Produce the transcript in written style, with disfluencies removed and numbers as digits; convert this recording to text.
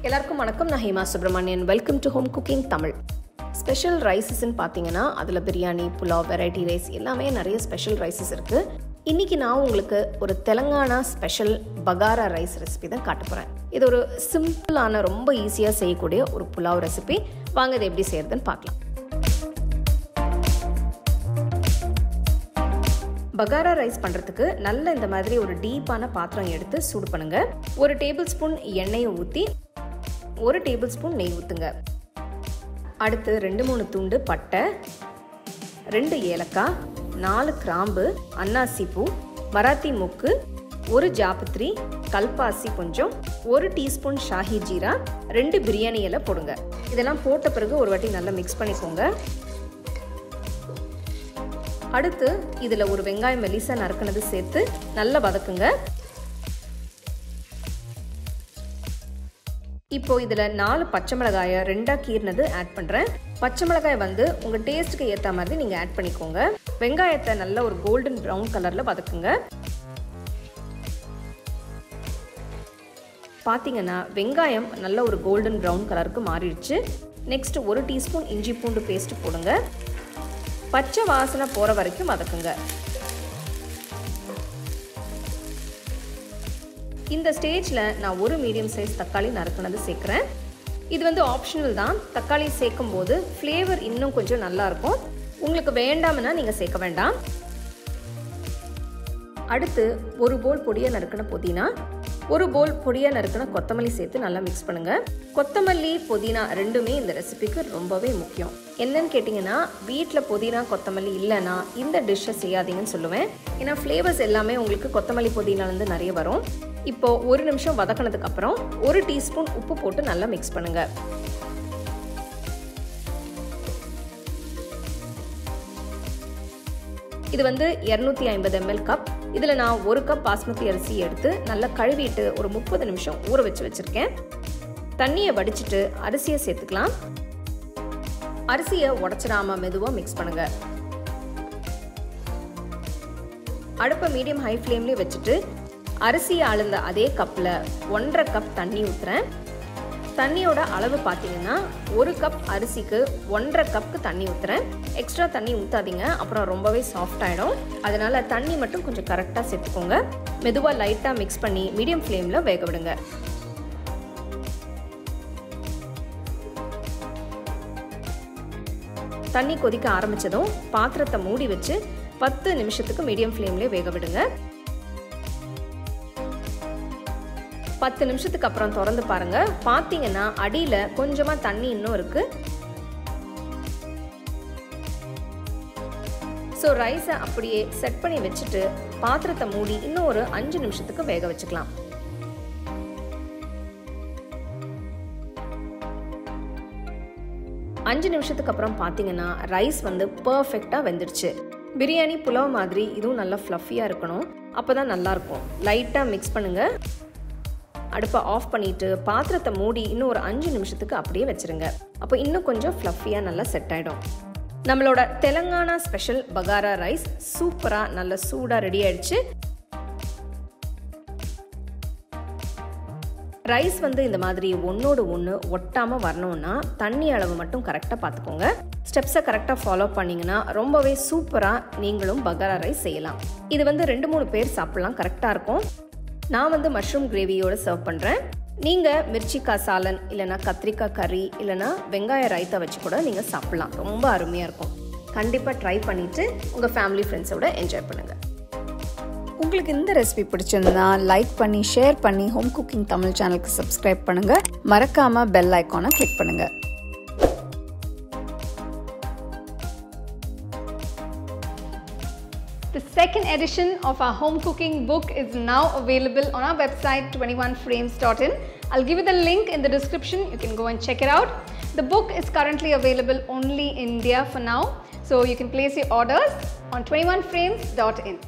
எல்லாருக்கும் வணக்கம். நான் Hema Subramanian. Welcome to home cooking Tamil. Special ரைஸஸ்ன்னு பார்த்தீங்கன்னா அதில் பிரியாணி, புலாவ், வெரைட்டி ரைஸ் எல்லாமே நிறைய ஸ்பெஷல் ரைஸஸ் இருக்குது. இன்றைக்கி நான் உங்களுக்கு ஒரு தெலங்கானா ஸ்பெஷல் பகாரா ரைஸ் ரெசிபி தான் காட்ட போகிறேன். இது ஒரு சிம்பிளான ரொம்ப ஈஸியாக செய்யக்கூடிய ஒரு புலாவ் ரெசிபி. வாங்க இதை எப்படி செய்கிறதுன்னு பார்க்கலாம். பகாரா ரைஸ் பண்ணுறதுக்கு நல்ல இந்த மாதிரி ஒரு டீப்பான பாத்திரம் எடுத்து சூடு பண்ணுங்கள். 1 டேபிள் ஸ்பூன் எண்ணெயை ஊற்றி 1 டேபிள் ஸ்பூன் நெய் ஊற்றுங்க. அடுத்து 2-3 துண்டு பட்டை, 2 ஏலக்காய், 4 கிராம்பு, அன்னாசி பூ, மராத்தி மொக்கு, 1 ஜாபத்ரி, கல்பாசி கொஞ்சம், 1 டீஸ்பூன் ஷாஹி ஜீரா, 2 பிரியாணி இலை போடுங்க. இதெல்லாம் போட்ட பிறகு ஒரு வாட்டி நல்லா மிக்ஸ் பண்ணிக்கோங்க. அடுத்து இதில் ஒரு வெங்காயம் மெலிசா நறுக்குனது சேர்த்து நல்லா வதக்குங்க. இப்போ இதில் 4 பச்சை மிளகாயை 2ஆக கீறினது ஆட் பண்ணுறேன். பச்சை மிளகாய் வந்து உங்கள் டேஸ்ட்டுக்கு ஏற்ற மாதிரி நீங்கள் ஆட் பண்ணிக்கோங்க. வெங்காயத்தை நல்ல ஒரு கோல்டன் ப்ரௌன் கலரில் வதக்குங்க. பார்த்தீங்கன்னா வெங்காயம் நல்ல ஒரு கோல்டன் ப்ரௌன் கலருக்கு மாறிடுச்சு. நெக்ஸ்ட் 1 டீஸ்பூன் இஞ்சி பூண்டு பேஸ்ட் போடுங்க. பச்சை வாசனை போகிற வரைக்கும் வதக்குங்க. இந்த ஸ்டேஜில் நான் 1 மீடியம் சைஸ் தக்காளி நறுக்குனது சேர்க்குறேன். இது வந்து ஆப்ஷனல் தான். தக்காளி சேர்க்கும் போது ஃப்ளேவர் இன்னும் கொஞ்சம் நல்லாயிருக்கும். உங்களுக்கு வேண்டாம்னா நீங்கள் சேர்க்க வேண்டாம். அடுத்து 1 போல் பொடியை நறுக்கின புதினா, 1 போல் பொடியை நறுக்கின கொத்தமல்லி சேர்த்து நல்லா மிக்ஸ் பண்ணுங்கள். கொத்தமல்லி புதினா ரெண்டுமே இந்த ரெசிபிக்கு ரொம்பவே முக்கியம். என்னன்னு கேட்டிங்கன்னா, வீட்டில் புதினா கொத்தமல்லி இல்லைன்னா இந்த டிஷ்ஷை செய்யாதீங்கன்னு சொல்லுவேன். ஏன்னா ஃப்ளேவர்ஸ் எல்லாமே உங்களுக்கு கொத்தமல்லி புதினாலேருந்து நிறைய வரும். இப்போ 1 நிமிஷம் வதக்கினதுக்கு அப்புறம் 1 டீஸ்பூன் உப்பு போட்டு நல்லா மிக்ஸ் பண்ணுங்க. இது வந்து 250 ml கப். இதில் நான் 1 கப் பாஸ்மதி அரிசி எடுத்து நல்லா கழுவிட்டு ஒரு 30 நிமிஷம் ஊற வச்சுருக்கேன். தண்ணியை வடிச்சிட்டு அரிசியை சேர்த்துக்கலாம். அரிசியை உடச்சிடாம மெதுவாக மிக்ஸ் பண்ணுங்க. அடுப்பை மீடியம் ஹை ஃப்ளேம்லேயே வச்சுட்டு அரிசியை அளந்த அதே கப்பில் 1.5 கப் தண்ணி ஊற்றுறேன். தண்ணியோட அளவு பார்த்தீங்கன்னா 1 கப் அரிசிக்கு 1.5 கப்புக்கு தண்ணி ஊற்றுறேன். எக்ஸ்ட்ரா தண்ணி ஊற்றாதீங்க, அப்புறம் ரொம்பவே சாஃப்ட் ஆகிடும். அதனால் தண்ணி மட்டும் கொஞ்சம் கரெக்டாக சேர்த்துக்கோங்க. மெதுவாக லைட்டாக மிக்ஸ் பண்ணி மீடியம் ஃப்ளேமில் வேக விடுங்க. தண்ணி கொதிக்க ஆரம்பித்ததும் பாத்திரத்தை மூடி வச்சு 10 நிமிஷத்துக்கு மீடியம் ஃப்ளேம்லேயே வேக விடுங்க. 10 நிமிஷத்துக்கு அப்புறம் திறந்து பாருங்க. பார்த்தீங்கன்னா அடியில் கொஞ்சமாக தண்ணி இன்னும் இருக்கு. ஸோ ரைஸை அப்படியே செட் பண்ணி வச்சுட்டு பாத்திரத்தை மூடி இன்னும் ஒரு 5 நிமிஷத்துக்கு வேக வச்சுக்கலாம். அஞ்சு நிமிஷத்துக்கு அப்புறம் பார்த்தீங்கன்னா ரைஸ் வந்து பர்ஃபெக்டாக வெந்துடுச்சு. பிரியாணி புலாவ் மாதிரி இதுவும் நல்லா ஃப்ளஃபியாக இருக்கணும். அப்போ தான் நல்லாயிருக்கும். லைட்டாக மிக்ஸ் பண்ணுங்கள். அடுப்பை ஆஃப் பண்ணிவிட்டு பாத்திரத்தை மூடி இன்னும் ஒரு 5 நிமிஷத்துக்கு அப்படியே வச்சுருங்க. அப்போ இன்னும் கொஞ்சம் ஃப்ளஃபியாக நல்லா செட் ஆகிடும். நம்மளோட தெலங்கானா ஸ்பெஷல் பகாரா ரைஸ் சூப்பராக நல்ல சூடாக ரெடி ஆயிடுச்சு. ரைஸ் வந்து இந்த மாதிரி ஒன்றோடு ஒன்று ஒட்டாமல் வரணும்னா தண்ணி அளவு மட்டும் கரெக்டாக பார்த்துக்கோங்க. ஸ்டெப்ஸை கரெக்டாக ஃபாலோ பண்ணிங்கன்னா ரொம்பவே சூப்பராக நீங்களும் பகாரா ரைஸ் செய்யலாம். இது வந்து 2-3 பேர் சாப்பிட்லாம், கரெக்டாக இருக்கும். நான் வந்து மஷ்ரூம் கிரேவியோடு சர்வ் பண்ணுறேன். நீங்கள் மிர்ச்சிக்காய் சாலன் இல்லைனா கத்திரிக்காய் கறி இல்லைனா வெங்காய ரைத்தா வச்சு கூட நீங்கள் சாப்பிட்லாம். ரொம்ப அருமையாக இருக்கும். கண்டிப்பாக ட்ரை பண்ணிவிட்டு உங்கள் ஃபேமிலி ஃப்ரெண்ட்ஸோட என்ஜாய் பண்ணுங்கள். உங்களுக்கு இந்த ரெசிபி பிடிச்சிருந்தா லைக் பண்ணி ஷேர் பண்ணி ஹோம் குக்கிங் தமிழ் சேனலுக்கு சப்ஸ்கிரைப் பண்ணுங்கள். மறக்காமல் பெல் ஐக்கானை கிளிக் பண்ணுங்கள். The second edition of our home cooking book is now available on our website 21frames.in. I'll give you the link in the description. You can go and check it out. The book is currently available only in India for now, so you can place your orders on 21frames.in.